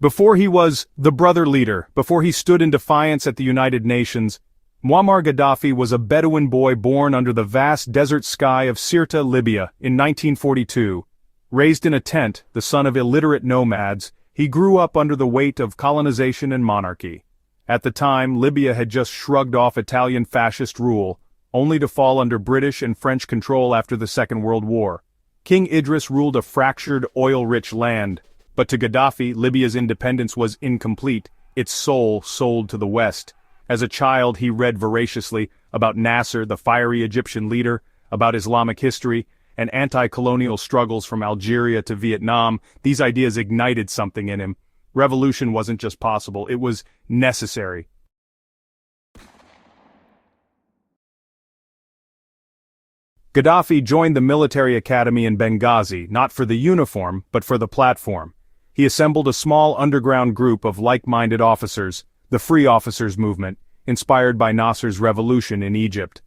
Before he was the brother leader, before he stood in defiance at the United Nations, Muammar Gaddafi was a Bedouin boy born under the vast desert sky of Sirte, Libya, in 1942. Raised in a tent, the son of illiterate nomads, he grew up under the weight of colonization and monarchy. At the time, Libya had just shrugged off Italian fascist rule, only to fall under British and French control after the Second World War. King Idris ruled a fractured, oil-rich land, but to Gaddafi, Libya's independence was incomplete, its soul sold to the West. As a child, he read voraciously about Nasser, the fiery Egyptian leader, about Islamic history, and anti-colonial struggles from Algeria to Vietnam. These ideas ignited something in him. Revolution wasn't just possible, it was necessary. Gaddafi joined the military academy in Benghazi, not for the uniform, but for the platform. He assembled a small underground group of like-minded officers, the Free Officers Movement, inspired by Nasser's revolution in Egypt.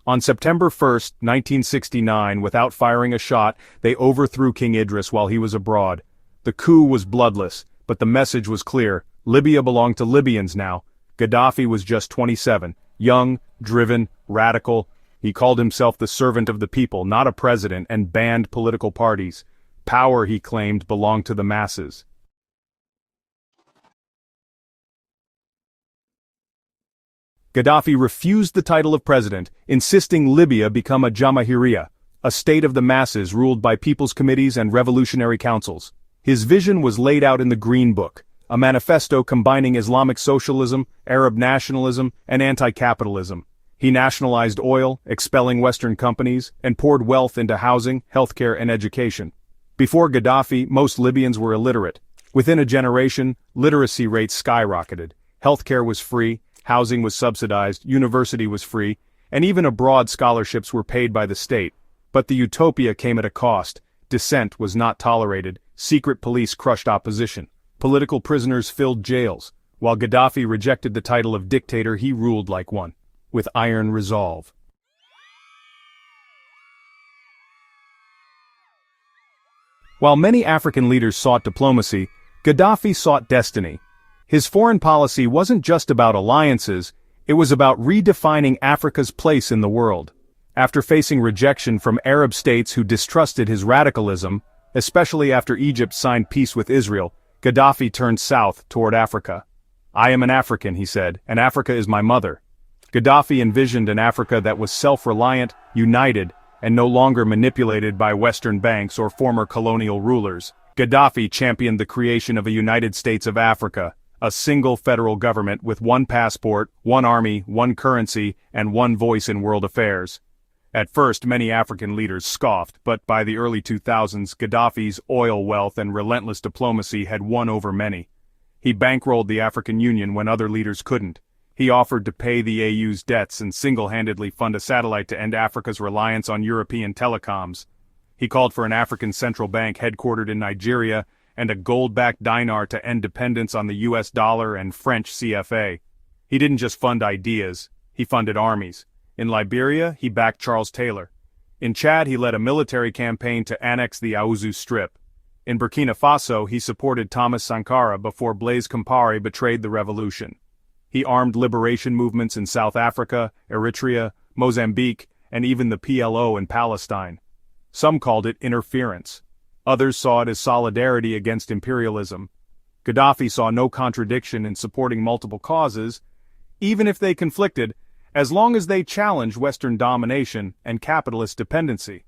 On September 1, 1969, without firing a shot, they overthrew King Idris while he was abroad. The coup was bloodless, but the message was clear. Libya belonged to Libyans now. Gaddafi was just 27, young, driven, radical. He called himself the servant of the people, not a president, and banned political parties. Power, he claimed, belonged to the masses. Gaddafi refused the title of president, insisting Libya become a jamahiriya, a state of the masses ruled by people's committees and revolutionary councils. His vision was laid out in the Green Book, a manifesto combining Islamic socialism, Arab nationalism, and anti-capitalism. He nationalized oil, expelling Western companies, and poured wealth into housing, healthcare, and education. Before Gaddafi, most Libyans were illiterate. Within a generation, literacy rates skyrocketed. Healthcare was free, housing was subsidized, university was free, and even abroad scholarships were paid by the state. But the utopia came at a cost. Dissent was not tolerated, secret police crushed opposition, political prisoners filled jails. While Gaddafi rejected the title of dictator, he ruled like one, with iron resolve. While many African leaders sought diplomacy, Gaddafi sought destiny. His foreign policy wasn't just about alliances, it was about redefining Africa's place in the world. After facing rejection from Arab states who distrusted his radicalism, especially after Egypt signed peace with Israel, Gaddafi turned south toward Africa. "I am an African," he said, "and Africa is my mother." Gaddafi envisioned an Africa that was self-reliant, united, and no longer manipulated by Western banks or former colonial rulers. Gaddafi championed the creation of a United States of Africa, a single federal government with one passport, one army, one currency, and one voice in world affairs. At first, many African leaders scoffed, but by the early 2000s, Gaddafi's oil wealth and relentless diplomacy had won over many. He bankrolled the African Union when other leaders couldn't. He offered to pay the AU's debts and single-handedly fund a satellite to end Africa's reliance on European telecoms. He called for an African central bank headquartered in Nigeria and a gold-backed dinar to end dependence on the US dollar and French CFA. He didn't just fund ideas, he funded armies. In Liberia, he backed Charles Taylor. In Chad, he led a military campaign to annex the Aouzou Strip. In Burkina Faso, he supported Thomas Sankara before Blaise Compaoré betrayed the revolution. He armed liberation movements in South Africa, Eritrea, Mozambique, and even the PLO in Palestine. Some called it interference. Others saw it as solidarity against imperialism. Gaddafi saw no contradiction in supporting multiple causes, even if they conflicted, as long as they challenged Western domination and capitalist dependency.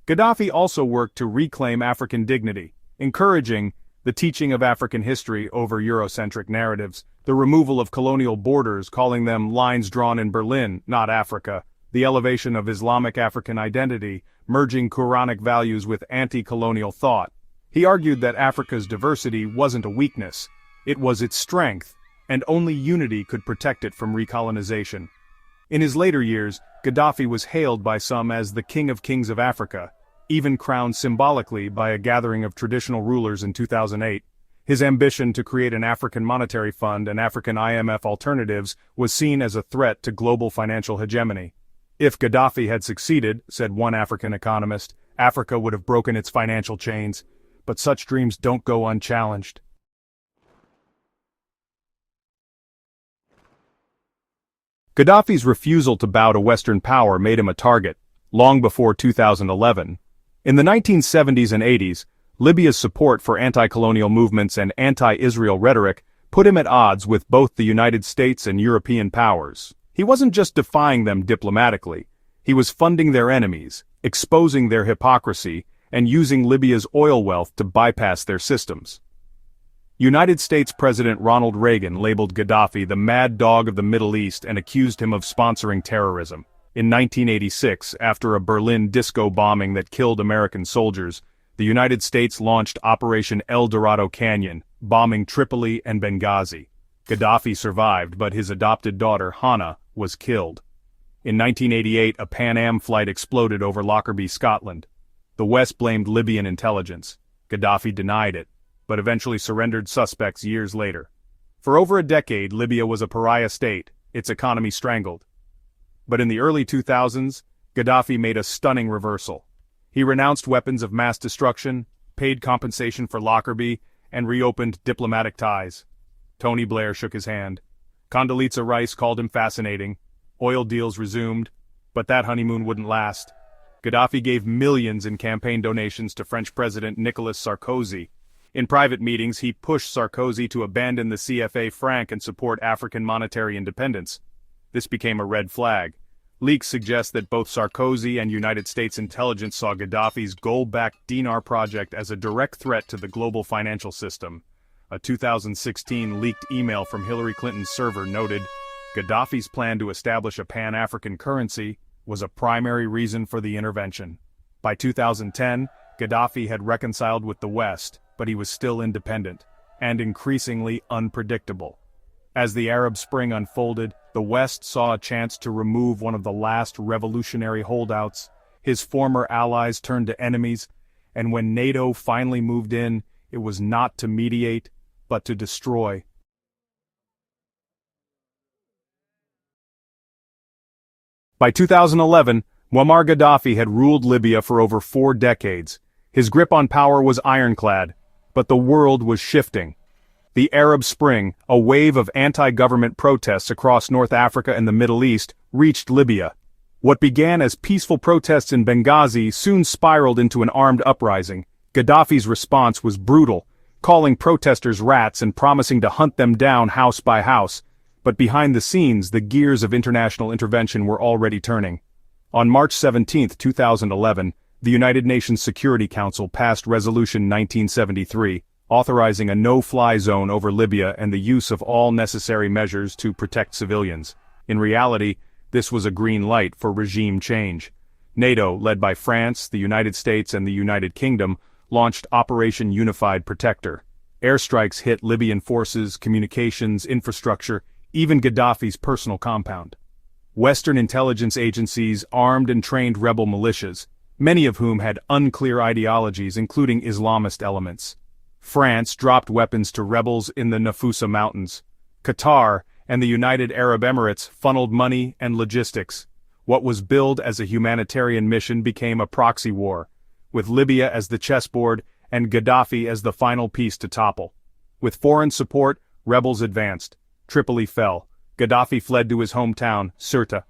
Gaddafi also worked to reclaim African dignity, encouraging the teaching of African history over Eurocentric narratives, the removal of colonial borders, calling them lines drawn in Berlin, not Africa, the elevation of Islamic African identity, merging Quranic values with anti-colonial thought. He argued that Africa's diversity wasn't a weakness, it was its strength, and only unity could protect it from recolonization. In his later years, Gaddafi was hailed by some as the King of Kings of Africa, even crowned symbolically by a gathering of traditional rulers in 2008. His ambition to create an African monetary fund and African IMF alternatives was seen as a threat to global financial hegemony. If Gaddafi had succeeded, said one African economist, Africa would have broken its financial chains, but such dreams don't go unchallenged. Gaddafi's refusal to bow to Western power made him a target, long before 2011. In the 1970s and 80s, Libya's support for anti-colonial movements and anti-Israel rhetoric put him at odds with both the United States and European powers. He wasn't just defying them diplomatically, he was funding their enemies, exposing their hypocrisy, and using Libya's oil wealth to bypass their systems. United States President Ronald Reagan labeled Gaddafi the mad dog of the Middle East and accused him of sponsoring terrorism. In 1986, after a Berlin disco bombing that killed American soldiers, the United States launched Operation El Dorado Canyon, bombing Tripoli and Benghazi. Gaddafi survived, but his adopted daughter, Hannah, was killed. In 1988, a Pan Am flight exploded over Lockerbie, Scotland. The West blamed Libyan intelligence. Gaddafi denied it, but eventually surrendered suspects years later. For over a decade, Libya was a pariah state, its economy strangled. But in the early 2000s, Gaddafi made a stunning reversal. He renounced weapons of mass destruction, paid compensation for Lockerbie, and reopened diplomatic ties. Tony Blair shook his hand. Condoleezza Rice called him fascinating. Oil deals resumed, but that honeymoon wouldn't last. Gaddafi gave millions in campaign donations to French President Nicolas Sarkozy. In private meetings, he pushed Sarkozy to abandon the CFA franc and support African monetary independence. This became a red flag. Leaks suggest that both Sarkozy and United States intelligence saw Gaddafi's gold-backed dinar project as a direct threat to the global financial system. A 2016 leaked email from Hillary Clinton's server noted, Gaddafi's plan to establish a Pan-African currency was a primary reason for the intervention. By 2010, Gaddafi had reconciled with the West, but he was still independent, and increasingly unpredictable. As the Arab Spring unfolded, the West saw a chance to remove one of the last revolutionary holdouts. His former allies turned to enemies, and when NATO finally moved in, it was not to mediate, but to destroy. By 2011, Muammar Gaddafi had ruled Libya for over 4 decades. His grip on power was ironclad, but the world was shifting. The Arab Spring, a wave of anti-government protests across North Africa and the Middle East, reached Libya. What began as peaceful protests in Benghazi soon spiraled into an armed uprising. Gaddafi's response was brutal, calling protesters rats and promising to hunt them down house by house. But behind the scenes, the gears of international intervention were already turning. On March 17, 2011, the United Nations Security Council passed Resolution 1973, authorizing a no-fly zone over Libya and the use of all necessary measures to protect civilians. In reality, this was a green light for regime change. NATO, led by France, the United States, and the United Kingdom, launched Operation Unified Protector. Airstrikes hit Libyan forces, communications, infrastructure, even Gaddafi's personal compound. Western intelligence agencies armed and trained rebel militias, many of whom had unclear ideologies including Islamist elements. France dropped weapons to rebels in the Nafusa Mountains. Qatar and the United Arab Emirates funneled money and logistics. What was billed as a humanitarian mission became a proxy war, with Libya as the chessboard and Gaddafi as the final piece to topple. With foreign support, rebels advanced. Tripoli fell. Gaddafi fled to his hometown, Sirte.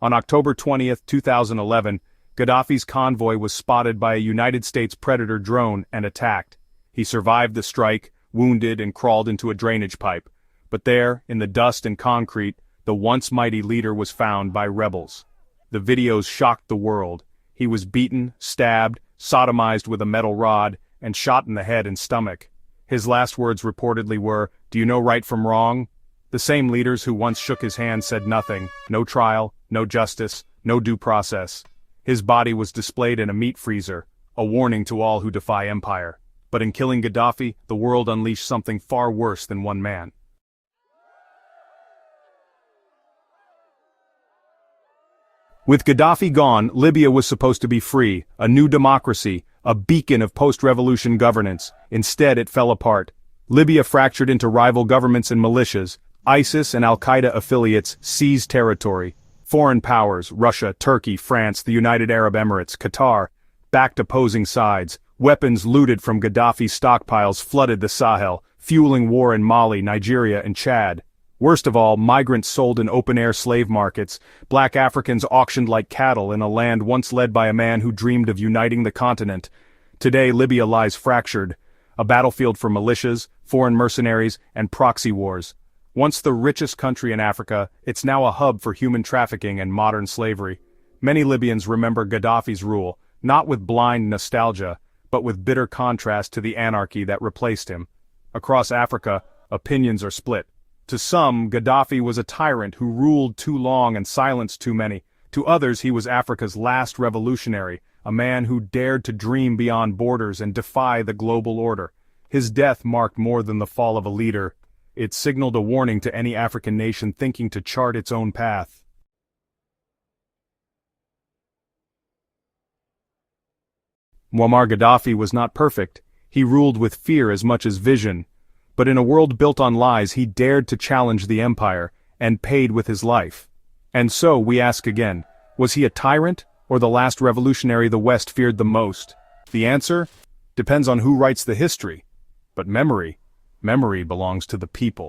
On October 20, 2011, Gaddafi's convoy was spotted by a United States Predator drone and attacked. He survived the strike, wounded and crawled into a drainage pipe. But there, in the dust and concrete, the once mighty leader was found by rebels. The videos shocked the world. He was beaten, stabbed, sodomized with a metal rod, and shot in the head and stomach. His last words reportedly were, "Do you know right from wrong?" The same leaders who once shook his hand said nothing, no trial, no justice, no due process. His body was displayed in a meat freezer, a warning to all who defy empire. But in killing Gaddafi, the world unleashed something far worse than one man. With Gaddafi gone, Libya was supposed to be free, a new democracy, a beacon of post-revolution governance. Instead, it fell apart. Libya fractured into rival governments and militias. ISIS and al-Qaeda affiliates seized territory. Foreign powers, Russia, Turkey, France, the United Arab Emirates, Qatar, backed opposing sides. Weapons looted from Gaddafi's stockpiles flooded the Sahel, fueling war in Mali, Nigeria, and Chad. Worst of all, migrants sold in open-air slave markets, black Africans auctioned like cattle in a land once led by a man who dreamed of uniting the continent. Today, Libya lies fractured, a battlefield for militias, foreign mercenaries, and proxy wars. Once the richest country in Africa, it's now a hub for human trafficking and modern slavery. Many Libyans remember Gaddafi's rule, not with blind nostalgia, but with bitter contrast to the anarchy that replaced him. Across Africa, opinions are split. To some, Gaddafi was a tyrant who ruled too long and silenced too many. To others, he was Africa's last revolutionary, a man who dared to dream beyond borders and defy the global order. His death marked more than the fall of a leader. It signaled a warning to any African nation thinking to chart its own path. Muammar Gaddafi was not perfect. He ruled with fear as much as vision. But in a world built on lies, he dared to challenge the empire, and paid with his life. And so, we ask again, was he a tyrant, or the last revolutionary the West feared the most? The answer? Depends on who writes the history. But memory belongs to the people.